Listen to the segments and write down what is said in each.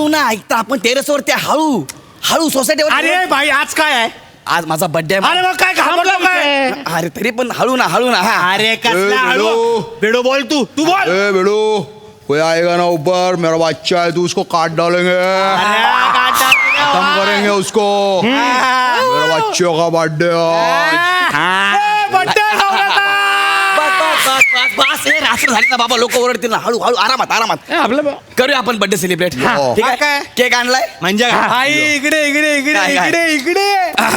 ना ऐकता आपण टेरेसवर त्या हळू हळू सोसायटीवर. अरे भाई आज काय आहे? आज माझा बर्थडे. अरे मग काय घाबरलो काय? अरे तरी पण हळू ना हा. अरे कसला हळू? बेडो बोल तू बोल. ए बेड़ो, कोई आएगा ना ऊपर, मेरा बच्चा है, तू उसको काट डालेंगे, खत्म करेंगे उसको. मेरा बच्चों का बर्थडे बस हे रात्र झाली ना बाबा, लोक ओरडतील ना. हळू हळू आरामात आपलं करूया आपण बर्थडे सेलिब्रेट. ठीक आहे काय? केक आणलाय म्हणजे आई इकडे इकडे इकडे काय? इकडे इकडे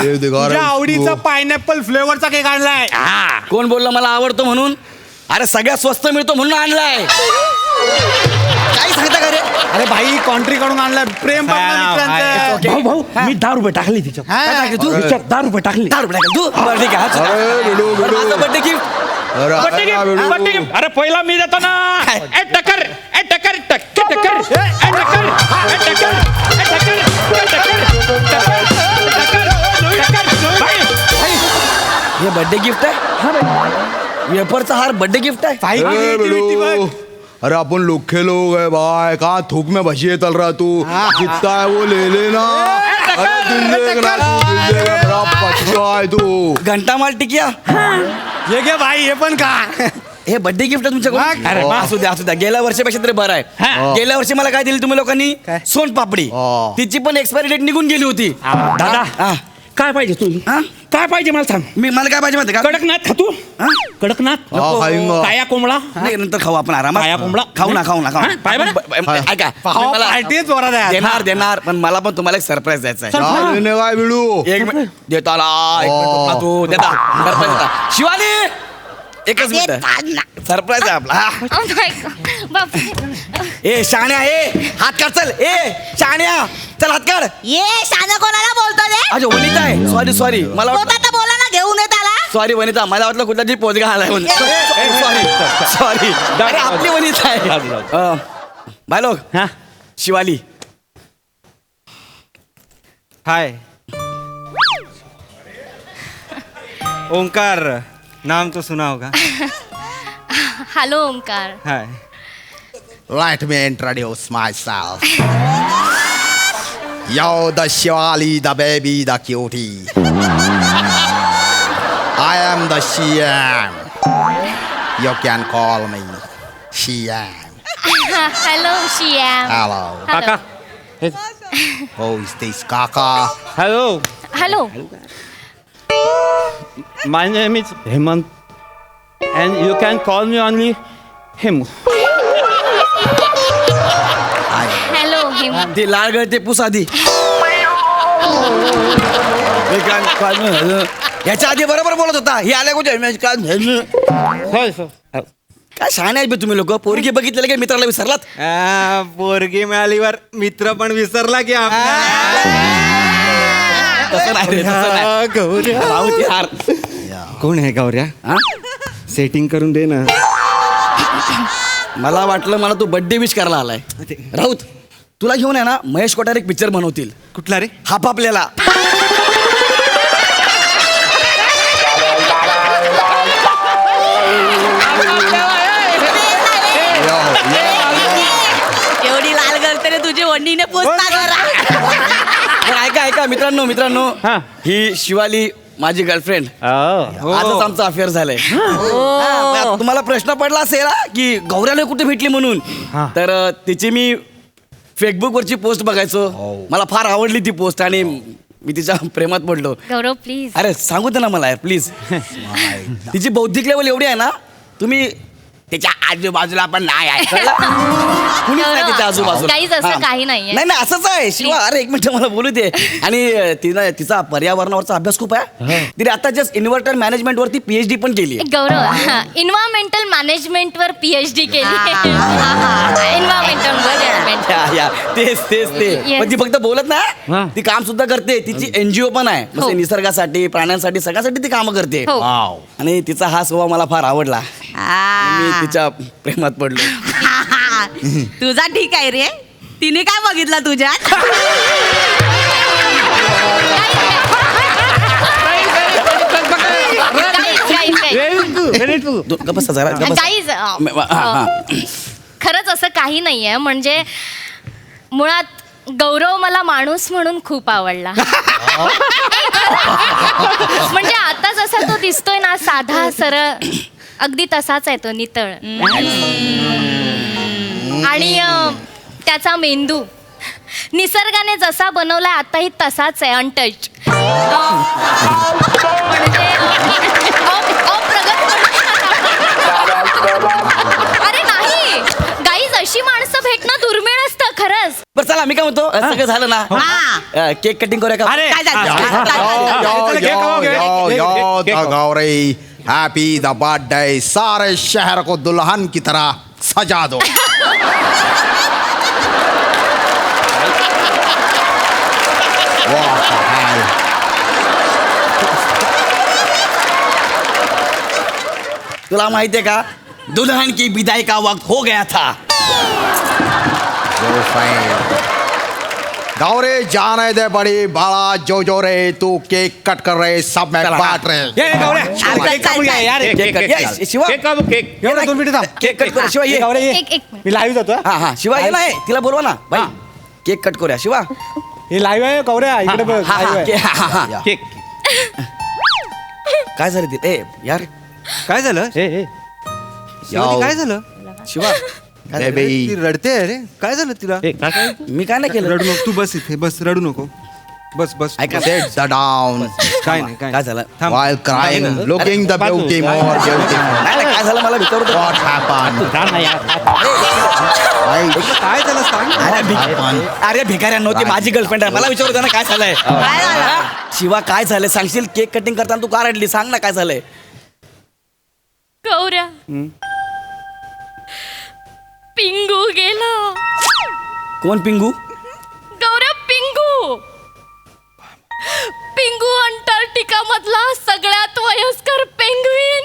ये दिखा रहा तुझ्या है आवडीचा उसको. पायनॅपल फ्लेवरचा केक आणलाय. कोण बोललं मला आवडतो म्हणून? अरे सगळ्यात स्वस्त मिळतो म्हणून आणलाय. काय सांगता का रे? अरे भाई कॉन्ट्री कडून आणलाय. प्रेम बघ ना मित्रांचं. भाऊ, भाऊ मी 10 रुपये टाकले तिच्यात. काय टाकले तू? तिच्यात 10 रुपये टाकले. 10 रुपये टाकले तू? बरं ठीक आहे. अरे बेडो बेडो, बर्थडे गिफ्ट. अरे आएगा बेडो. अरे पहिला मी देतो ना. काय? ए टकर ए टकर टक्के टकर ए टकर ए टकर ए टकर ए टकर भाई हे बर्थडे गिफ्ट आहे. वेफरचा हार बर्थडे गिफ्ट आहे. भाई ए creativity बघ. बेडो, अरे अपन लोखे लोग है भाई, कहाँ थूक में भजिए तल रहा तू. जितना है वो ले लेना. अरे दिल देगा ना, तू दिल देगा, मेरा बच्चा है तू. घंटा माल टिकिया. हे घे भाई हे पण का. हे बर्थडे गिफ्ट आहे तुमच्याकडून. अरे वा. असू द्या गेल्या वर्षीपेक्षा तरी बरं आहे. गेल्या वर्षी मला काय दिली तुम्ही लोकांनी? सोन पापडी. हा. तिची पण एक्सपायरी डेट निघून गेली होती. दादा हा. काय पाहिजे तू? हा? काय पाहिजे मला सांग. मला काय पाहिजे माहिती का? कडकनाथ खातू? हा? कडकनाथ हाँ खाएंगा. काया कोंबडा नाही नंतर खाऊ आपण आरामात. काया कोंबडा? खाऊ ना हा, पाय बरं. ऐका भाऊ, मला पार्टीच जोरात आहे. देणार पण मला पण तुम्हाला एक सरप्राईज द्यायचा आहे. क्या देने का है बेडो? एक मिनिट देतो आला. एक मिनिट उठला तू देता सरप्राईज देता. शिवानी एकच मिनिट सरप्राईज आहे आपला. ए शाण्या ए हात काढ चल. ए शाण्या चल हात काढ. ये शाना कोणाला बोलतो रे? अच्छा वनिता आहे. सॉरी मला तो वाटलं. आता बोला ना, घेऊन येत आला. सॉरी वनिता मला वाटलं कुठला तरी पोचगा आलाय सॉरी. अरे आपली वनिता आहे. भाई लोग हा शिवाली. हाय ओंकार नाम तो सुना होगा. Hello Omkar. High Let me introduce myself. Yo, the Shivali, the baby, the cutie. I am the CM. You can call me CM. Hello Shyam. Hello. काका Who is this Kaka? Hello hello. My name is Hemant and you can call me only Hemu. Hello Hemant. ते लाल गळते पुस आधी. याच्या आधी बरोबर बोलत होता. हे आल्या कुठे काय शाणे आहे बे तुम्ही लोक. पोरगी बघितलेलं काय मित्राला विसरलात? पोरगी मिळालीवर मित्र पण विसरला की तसं नाही रे, तसं नाही. गौऱ्या राहू दे यार. कोण आहे गौऱ्या? हा? सेटिंग करून दे ना. मला वाटलं मला तू बर्थडे विश करायला आलाय. राऊत तुला घेऊन आहे ना महेश कोठारे एक पिक्चर बनवतील. कुठला रे? हाप आपल्याला. एवढी लाल करते रे तुझी वंडीने पोचता पण ऐका मित्रांनो हा. ही शिवाली माझी गर्लफ्रेंड. आजच आमचं अफेअर झालंय. हा, तुम्हाला प्रश्न पडला असेल हा, की गौऱ्याला कुठे भेटली म्हणून. तर तिची मी फेसबुक वरची पोस्ट बघायचो. मला फार आवडली ती पोस्ट आणि मी तिच्या प्रेमात पडलो. गौरव प्लीज. अरे सांगू दे ना मला यार प्लीज. तिची बौद्धिक लेवल एवढी आहे ना तुम्ही त्याच्या आजूबाजूला पण नाही आहे. कळलं? कुणीच नाही त्याच्या आजूबाजूला. काहीच असं हा. काही नाहीये. नाही असंच आहे शिवा. अरे एक मिनिट मला बोलू दे. आणि तिनं तिचा पर्यावरणावरचा अभ्यास खूप आहे. तिने आता जस्ट इन्व्हर्टर मॅनेजमेंट वरती PhD पण केली आहे. गौरव इन्व्हायरमेंटल मॅनेजमेंट वर PhD केली. Environmental management. या तेच ते. Yes. पण ती फक्त बोलत नाही, ती काम सुद्धा करते. तिची NGO पण आहे. हो. म्हणजे निसर्गासाठी प्राण्यांसाठी सगळ्यासाठी ती कामं करते. हो. आणि तिचा हा स्वभाव मला फार आवडला. मी तिच्या प्रेमात पडलो. तुझा ठीक आहे रे. तिने काय बघितलं तुझ्यात? गप्प बसा जरा, गप्प बसा. गाईज हा. खरंच असं काही नाहीये. म्हणजे मुळात गौरव मला माणूस म्हणून खूप आवडला. म्हणजे आता जसा तो दिसतोय ना, साधा सरळ, अगदी तसाच आहे तो, नितळ. आणि त्याचा मेंदू निसर्गाने जसा बनवलाय आताही तसाच आहे, अनटच्ड. म्हणजे अरे नाही गाईज, अशी माणसं भेटणं दुर्मिळ असतं खरंच. बरं चला मी काय म्हणतो सगळं झालं ना, केक कटिंग करूया का? अरे काय झालं? गौरी हैप्पी द बर्थडे, सारे शहर को दुल्हन की तरह सजा दो. तुला माहितीये का, दुल्हन की विदाई का वक्त हो गया था. गौरी जाने दे बड़ी बाळा, जो जो रे तू केक कट कर रहे, सब मैं चला. बांट रहे. ये गौऱ्या, केक कापून घ्या यार. Cake cut. ये, शिवा केक कापू, केक. ये ना 2 मिनिटं थांब. केक कट करूया. शिवा ये. गौऱ्या, ये. एक मिनिट. मी लाईव्ह जातो हा. हा शिवा ये ना, तिला बोलवा ना बाई. केक कट करूया शिवा. हे लाईव्ह आहे गौऱ्या, इकडे बघ, हा, live हा, आहे. के- हा. केक. काय झालं ते? ए यार काय झालं? शिवानी, काय झालं? शिवा काय झालं? बेबी ती रडते रे, काय झालं तिला? केक, काय? मी काय नाही केलं. रडू नको, तू बस इथे, बस, रडू नको, बस बस. ऐका Sit down. काय नाही, काय काय झालं? थांब. While crying, looking the beauty more beautiful. नाही नाही, काय झालं मला विचारतो. What happened? छान नाही यार. Right? काय झालं सांग. अरे भिकाऱ्यांनो, ती माझी गर्लफ्रेंड आहे, मला विचारतो ना काय झालंय. काय झालं? शिवा काय झालंय सांगशील? केक कटिंग करताना तू का रडली? सांग ना काय झालंय. गौऱ्या, पिंगू गेला. कोण पिंगू? गौऱ्या, पिंगू. पिंगू अंटार्क्टिका मधला सगळ्यात वयस्कर पेंग्विन.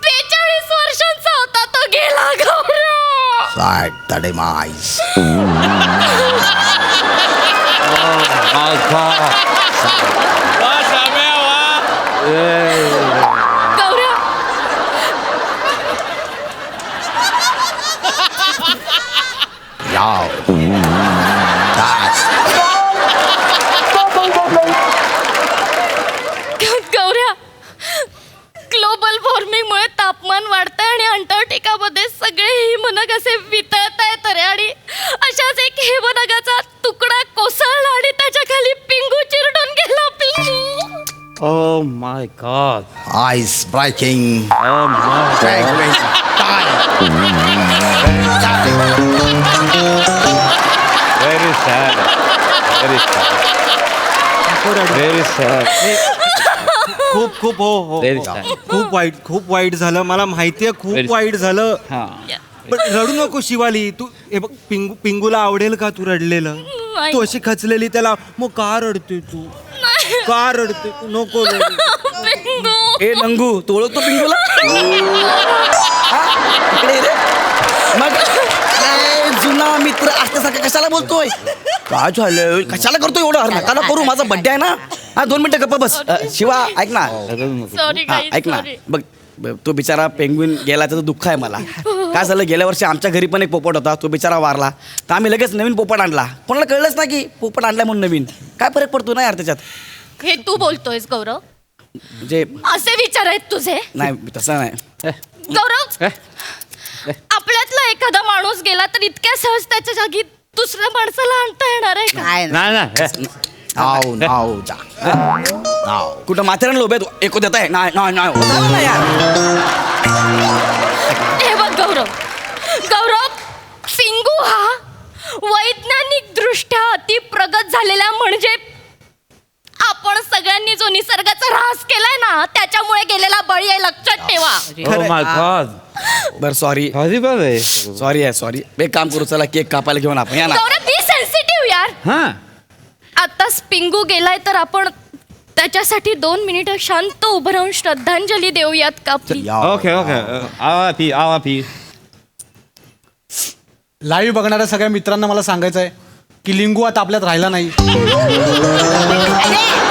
42 वर्षांचा होता तो, गेला गौऱ्या. Sad the demise. वा, शाम्या, वा. गौऱ्या, Yow. That's गौऱ्या, ग्लोबल वॉर्मिंगमुळे तापमान वाढतंय आणि अंटार्क्टिकामध्ये सगळे हिमनग असे वितळत आहेत रे. आणि अशाच एक हिमनगाचा तुकडा कोसळला आणि त्याच्या खाली पिंगू चिरडून गेला. पिंगू. Oh my God. ice breaking. Oh my God. Penguin die. Very sad. Very sad. Very sad. खूप खूप हो Very sad. खूप वाईट झालं, मला माहितीये खूप Very- वाईट झालं. हा. पण रडू नको शिवाली, तू हे बघ, पिंगूला आवडेल का तू रडलेलं? नाही. तू अशी खचलेली त्याला, मग का रडते तू? का रडते तू? नको रडू. पिंगू. ए नंगू, तू ओळखतो पिंगूला? हा? इकडे ये रे. मग ए, जुना मित्र असल्यासारखं कशाला बोलतोय? काय झालं? कशाला करतोय एवढं? नका ना करू, माझा बड्डे आहे ना. हा 2 मिनिटं गप्पा बस. शिवा ऐक ना. सॉरी हा, ऐक ना. बघ तो बिचारा पेंग्विन गेला, त्याचं दुःख आहे मला. काय झालं, गेल्या वर्षी आमच्या घरी पण एक पोपट होता, तो बिचारा वारला. तर आम्ही लगेच नवीन पोपट आणला. कोणाला कळलंच ना की पोपट आणलाय म्हणून नवीन. काय फरक पडतो ना यार त्याच्यात. हे तू बोलतोयस गौरव? म्हणजे असे विचार आहेत तुझे? नाही तसं नाही. गौरव, आपल्यातला एखादा माणूस गेला तर इतक्या सहज त्याच्या जागी दुसऱ्या माणसाला आणता येणार आहे का? काय नाही. नाही नाही. Now, जा. Now. कुठं माथेरान लोभ आहे एको देत आहे. नाही नाही नाही होतं ना यार. हे बघ गौरव, गौरव, पिंगू हा वैज्ञानिक दृष्ट्या अति प्रगत झालेला, म्हणजे आपण सगळ्यांनी जो निसर्गाचा ऱ्हास केलाय ना, त्याच्यामुळे गेलेला बळी आहे, लक्षात ठेवा. Oh my God. बरं सॉरी Horrible आहे. सॉरी आहे सॉरी. एक काम करू, चला केक कापायला घेऊन आपण या ना. गौरव, बी सेन्सिटिव्ह यार. हा. आताच पिंगू गेलाय तर आपण त्याच्यासाठी 2 मिनिटं शांत उभं राहून श्रद्धांजली देऊयात का आपली? Okay okay. RIP. लाईव्ह बघणाऱ्या सगळ्या मित्रांना मला सांगायचं आहे की लिंगू आता आपल्यात राहिला नाही. अरे